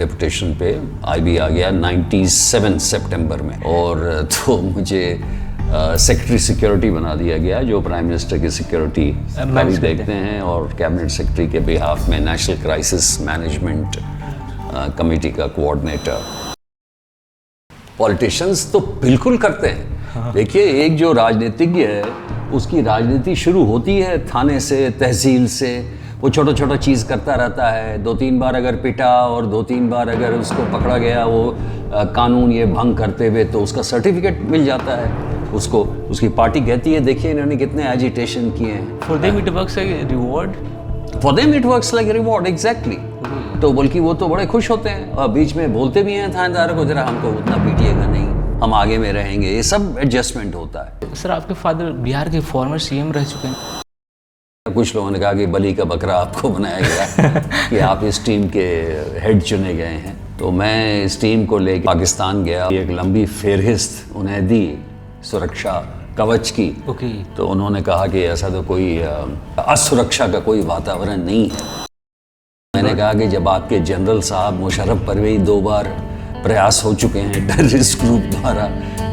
Deputation पे IB आ गया 97 सितंबर में, और तो मुझे सेक्रेटरी सिक्योरिटी बना दिया गया, जो प्राइम मिनिस्टर की सिक्योरिटी भी देखते हैं, और कैबिनेट सेक्रेटरी के बिहाफ में नेशनल क्राइसिस मैनेजमेंट कमेटी का कोऑर्डिनेटर। पॉलिटिशियंस तो बिल्कुल करते हैं। देखिए, एक जो राजनीतिज्ञ है उसकी राजनीति शुरू होती है थाने से, तहसील से। वो छोटा छोटा चीज़ करता रहता है, 2-3 बार अगर पिटा और 2-3 बार अगर उसको पकड़ा गया वो कानून ये भंग करते हुए, तो उसका सर्टिफिकेट मिल जाता है उसको। उसकी पार्टी कहती है देखिए इन्होंने कितने एजिटेशन किए हैं। For them it works like a reward? For them it works like a reward, exactly. तो बल्कि वो तो बड़े खुश होते हैं, और बीच में बोलते भी हैं थानेदार को, जरा हमको उतना पीटिएगा नहीं, हम आगे में रहेंगे। ये सब एडजस्टमेंट होता है। सर, आपके फादर बिहार के फॉर्मर सीएम रह चुके हैं। कुछ लोगों ने कहा कि बलि का बकरा आपको बनाया गया कि आप इस टीम के हेड चुने गए हैं। तो मैं इस टीम को लेकर पाकिस्तान गया, एक लंबी फेहरिस्त उन्हें दी सुरक्षा कवच की। तो उन्होंने कहा कि ऐसा तो कोई असुरक्षा का कोई वातावरण नहीं है। मैंने कहा कि जब आपके जनरल साहब मुशर्रफ परवेज 2 बार प्रयास हो चुके हैं टेररिस्ट ग्रुप द्वारा,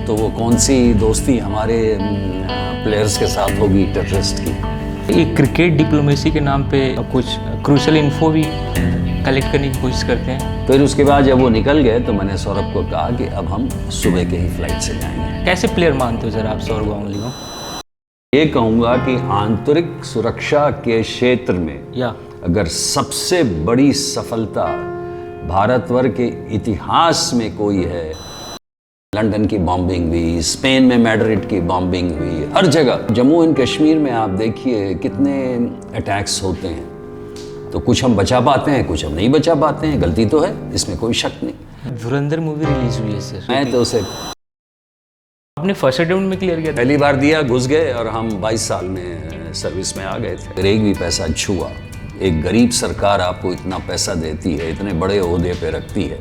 तो वो कौन सी दोस्ती हमारे प्लेयर्स के साथ होगी टेररिस्ट की। ये क्रिकेट डिप्लोमेसी के नाम पे कुछ क्रूशल इन्फो भी कलेक्ट करने की कोशिश करते हैं। फिर उसके बाद जब वो निकल गए तो मैंने सौरभ को कहा कि अब हम सुबह के ही फ्लाइट से जाएंगे। कैसे प्लेयर मानते हो सर आप सौरभ गांगुली को? ये कहूँगा कि आंतरिक सुरक्षा के क्षेत्र में अगर सबसे बड़ी सफलता भारतवर्ष के इतिहास में कोई है, लंदन की बॉम्बिंग हुई, स्पेन में मैड्रिड की बॉम्बिंग हुई, हर जगह। जम्मू एंड कश्मीर में आप देखिए कितने अटैक्स होते हैं, तो कुछ हम बचा पाते हैं, कुछ हम नहीं बचा पाते हैं। गलती तो है, इसमें कोई शक नहीं। धुरंधर मूवी रिलीज हुई है सर, मैं तो उसे आपने फर्स्ट अटेम्प्ट में क्लियर किया? पहली बार दिया, घुस गए, और हम 22 साल में सर्विस में आ गए थे। अगर एक भी पैसा छुआ, एक गरीब सरकार आपको इतना पैसा देती है, इतने बड़े ओहदे पे रखती है,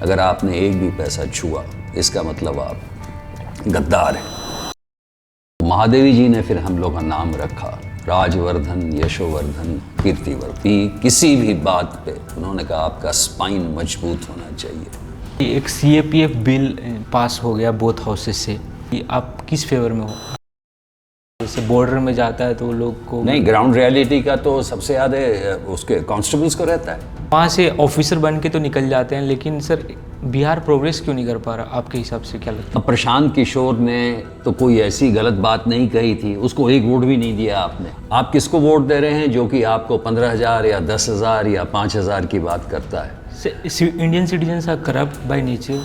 अगर आपने एक भी पैसा छुआ, इसका मतलब आप गद्दार हैं। महादेवी जी ने फिर हम लोग का नाम रखा राजवर्धन, यशोवर्धन, कीर्तिवर्धन। किसी भी बात पे उन्होंने कहा आपका स्पाइन मजबूत होना चाहिए। एक सीएपीएफ बिल पास हो गया बोथ हाउसेस से, कि आप किस फेवर में हो? जैसे बॉर्डर में जाता है तो लोग को नहीं, ग्राउंड रियलिटी का तो सबसे याद है उसके कांस्टेबल्स को रहता है। वहाँ से ऑफिसर बन के तो निकल जाते हैं, लेकिन सर बिहार प्रोग्रेस क्यों नहीं कर पा रहा आपके हिसाब से, क्या लगता है? प्रशांत किशोर ने तो कोई ऐसी गलत बात नहीं कही थी, उसको एक वोट भी नहीं दिया आपने। आप किसको वोट दे रहे हैं जो कि आपको 15,000 या 10,000 या 5,000 की बात करता है? Indian citizens are corrupt by nature.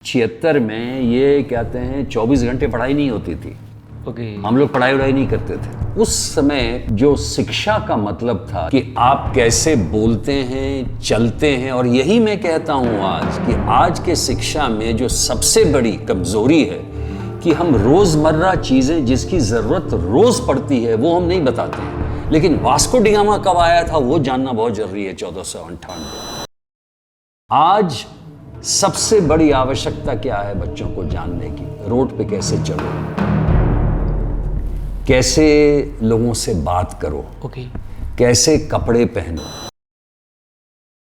76 में ये कहते हैं 24 घंटे पढ़ाई नहीं होती थी। हम लोग पढ़ाई वढ़ाई नहीं करते थे उस समय। जो शिक्षा का मतलब था कि आप कैसे बोलते हैं, चलते हैं, और यही मैं कहता हूं आज कि आज के शिक्षा में जो सबसे बड़ी कमजोरी है कि हम रोजमर्रा चीजें जिसकी जरूरत रोज पड़ती है वो हम नहीं बताते हैं। लेकिन वास्को डी गामा कब आया था वो जानना बहुत जरूरी है। 1498। आज सबसे बड़ी आवश्यकता क्या है बच्चों को जानने की? रोड पे कैसे चलो, कैसे लोगों से बात करो, कैसे कपड़े पहनो।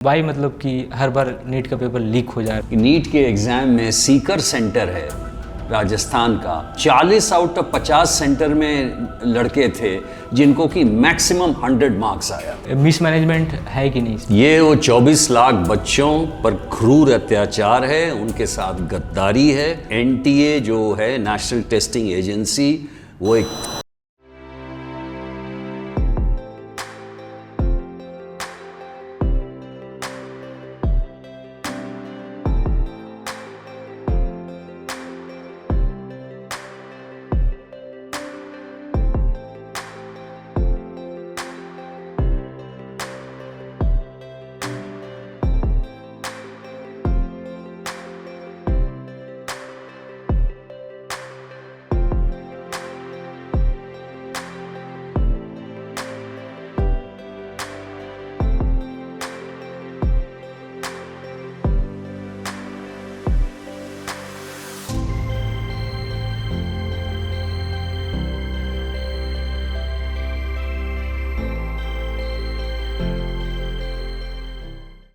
भाई मतलब कि हर बार नीट का पेपर लीक हो जाए। नीट के एग्जाम में सीकर सेंटर है राजस्थान का, 40 आउट ऑफ 50 सेंटर में लड़के थे जिनको कि मैक्सिमम 100 मार्क्स आया। मिसमैनेजमेंट है कि नहीं? ये वो 24 लाख बच्चों पर क्रूर अत्याचार है, उनके साथ गद्दारी है। एनटीए जो है नेशनल टेस्टिंग एजेंसी, वो एक